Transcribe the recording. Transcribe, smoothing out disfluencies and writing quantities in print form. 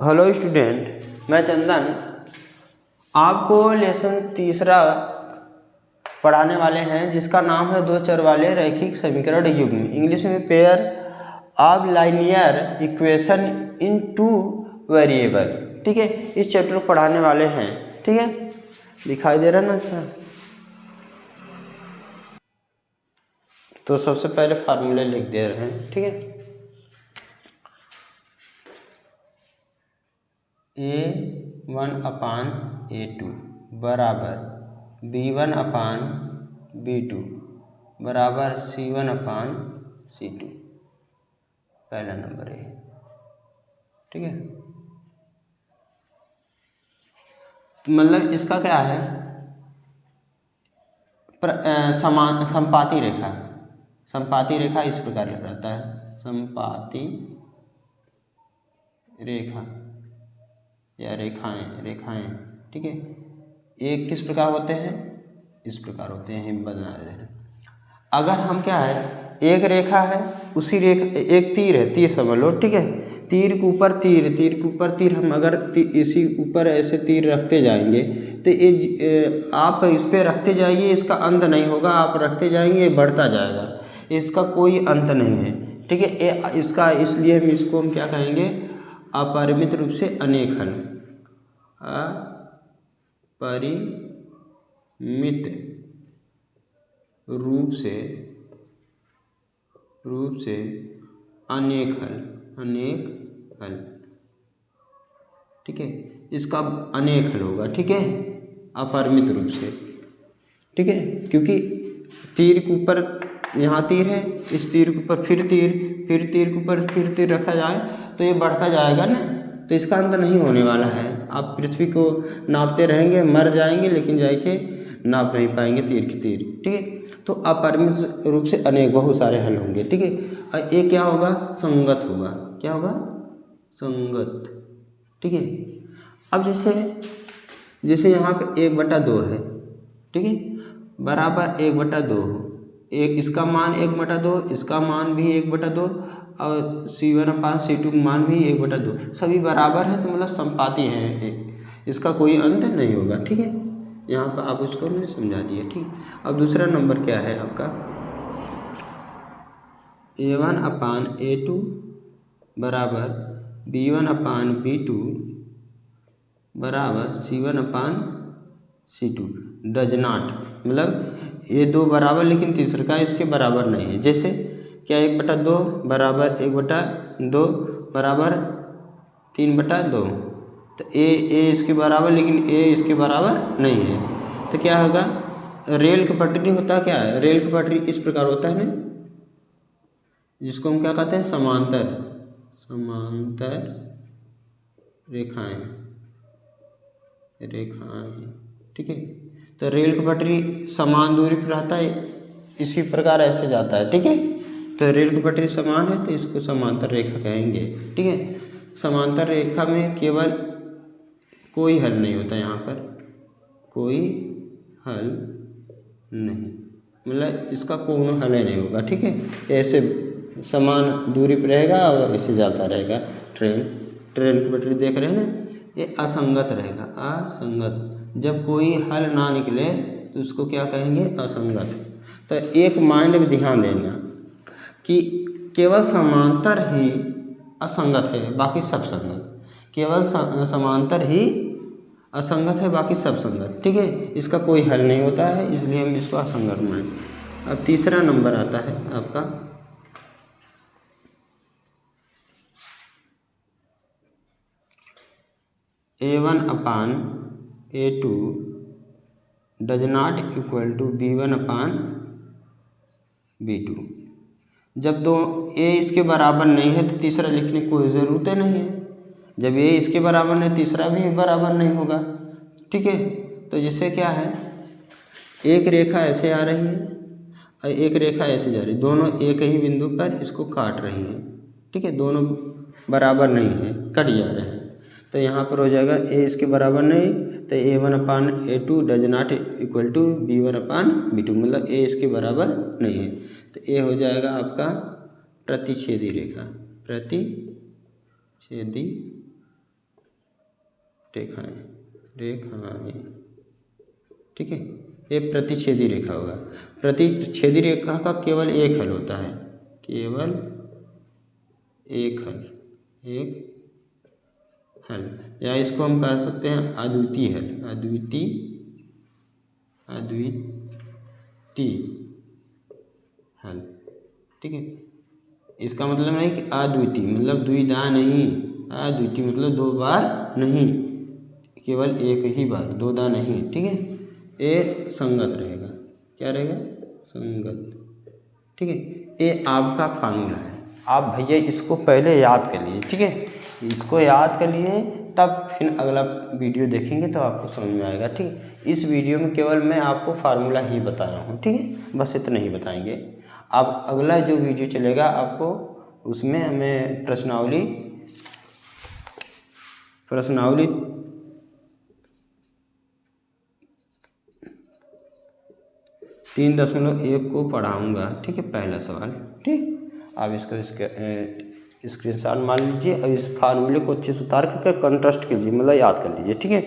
Hello student, मैं चंदन आपको lesson तीसरा पढ़ाने वाले हैं जिसका नाम है दो चर वाले रैखिक समीकरण युग्म, इंग्लिश में pair of linear equation in two variable. ठीक है, इस चैप्टर को पढ़ाने वाले हैं। ठीक है, दिखाई दे रहा ना? अच्छा, तो सबसे पहले फार्मूले लिख दे रहे हैं। ठीक है, A1/A2 बराबर B1/B2 बराबर C1/C2, पहला नंबर है। ठीक है, तो मतलब इसका क्या है, समान समपाती रेखा। समपाती रेखा इस प्रकार रहता है, समपाती रेखा या रेखाएं। ठीक है, एक किस प्रकार होते हैं, इस प्रकार होते हैं, हम बना रहे हैं। अगर हम क्या है, एक रेखा है, उसी रेखा एक तीर है, तीर समझ लो। ठीक है, तीर के ऊपर तीर, तीर के ऊपर तीर, हम अगर इसी ऊपर ऐसे तीर रखते जाएंगे तो ये आप इस पर रखते जाइए, इसका अंत नहीं होगा। आप रखते जाएंगे, ये बढ़ता जाएगा, इसका कोई अंत नहीं है। ठीक है, इसका इसलिए हम क्या कहेंगे, अपरिमित रूप से अनेक हल, अपरिमित रूप से अनेक हल। ठीक है, इसका अनेक हल होगा। ठीक है, अपरिमित रूप से। ठीक है, क्योंकि तीर के ऊपर यहाँ तीर है, इस तीर के ऊपर फिर तीर के ऊपर फिर तीर रखा जाए तो ये बढ़ता जाएगा ना, तो इसका अंत नहीं होने वाला है। आप पृथ्वी को नापते रहेंगे, मर जाएंगे, लेकिन जाके नाप नहीं पाएंगे तीर की तीर। ठीक है, तो अपरिमित रूप से अनेक बहुत सारे हल होंगे। ठीक है, और ये क्या होगा, संगत होगा। क्या होगा, संगत। ठीक है, अब जैसे यहाँ पे 1/2 है। ठीक है, बराबर 1/2, एक इसका मान 1/2, इसका मान भी 1/2, और C1/C2 का मान भी 1/2, सभी बराबर है, तो मतलब समपाती है, इसका कोई अंत नहीं होगा। ठीक है, यहाँ पर आप उसको मैंने समझा दिया। ठीक, अब दूसरा नंबर क्या है आपका, A1/A2 बराबर B1/B2 बराबर C1/C2 डज नॉट, मतलब ये दो बराबर लेकिन तीसरा का इसके बराबर नहीं है। जैसे क्या, 1/2 बराबर 1/2 बराबर 3/2, तो ए इसके बराबर, लेकिन ए इसके बराबर नहीं है। तो क्या होगा, रेल की पटरी होता क्या है, रेल की पटरी इस प्रकार होता है ना, जिसको हम क्या कहते हैं, समांतर रेखाएं। ठीक है, तो रेल की पटरी समान दूरी पर रहता है, इसी प्रकार ऐसे जाता है। ठीक है, तो रेल की पटरी समान है तो इसको समांतर रेखा कहेंगे। ठीक है, समांतर रेखा में केवल कोई हल नहीं होता, यहाँ पर कोई हल नहीं, मतलब इसका कोई हल नहीं होगा। ठीक है, ऐसे समान दूरी पर रहेगा और ऐसे जाता रहेगा। ट्रेन की पटरी देख रहे हैं ना, ये असंगत रहेगा, असंगत। जब कोई हल ना निकले तो उसको क्या कहेंगे, असंगत। तो एक माइंड में ध्यान देना कि केवल समांतर ही असंगत है, बाकी सब संगत। केवल समांतर ही असंगत है, बाकी सब संगत। ठीक है, इसका कोई हल नहीं होता है, इसलिए हम इसको असंगत मानें। अब तीसरा नंबर आता है आपका A1/A2 does not equal to B1/B2। जब दो ए इसके बराबर नहीं है तो तीसरा लिखने की कोई ज़रूरत नहीं है। जब ए इसके बराबर नहीं, तीसरा भी बराबर नहीं होगा। ठीक है, तो जैसे क्या है, एक रेखा ऐसे आ रही है और एक रेखा ऐसे जा रही है, दोनों एक ही बिंदु पर इसको काट रही हैं। ठीक है, दोनों बराबर नहीं है, कट जा रहे हैं, तो यहाँ पर हो जाएगा ए इसके बराबर नहीं, तो A1/A2 does not equal to B1/B2, मतलब ए इसके बराबर नहीं है। तो ए हो जाएगा आपका प्रतिच्छेदी रेखा, प्रतिच्छेदी रेखाएं रेखाएं, ठीक है। ये प्रतिच्छेदी रेखा होगा। प्रतिच्छेदी रेखा का केवल एक हल होता है, केवल एक हल, या इसको हम कह सकते हैं अद्वितीय हल, अद्वितीय हल, ठीक है। इसका मतलब है कि अद्वितीय मतलब द्विधा नहीं, अद्वितीय मतलब दो बार नहीं, केवल एक ही बार, दो दा नहीं, ठीक है। ये संगत रहेगा, क्या रहेगा, संगत, ठीक है। ये आपका फार्मूला है, आप भैया इसको पहले याद कर लीजिए, ठीक है। इसको याद कर लिए तब फिर अगला वीडियो देखेंगे तो आपको समझ में आएगा, ठीक है। इस वीडियो में केवल मैं आपको फार्मूला ही बताया हूँ, ठीक है, बस इतना ही बताएंगे। अब अगला जो वीडियो चलेगा आपको उसमें हमें प्रश्नावली 3.1 को पढ़ाऊँगा, ठीक है। पहला सवाल, ठीक, आप इसको स्क्रीनशॉट मार लीजिए और इस फार्मूले को अच्छे से उतार करके कंटेस्ट कीजिए, मतलब याद कर लीजिए, ठीक है।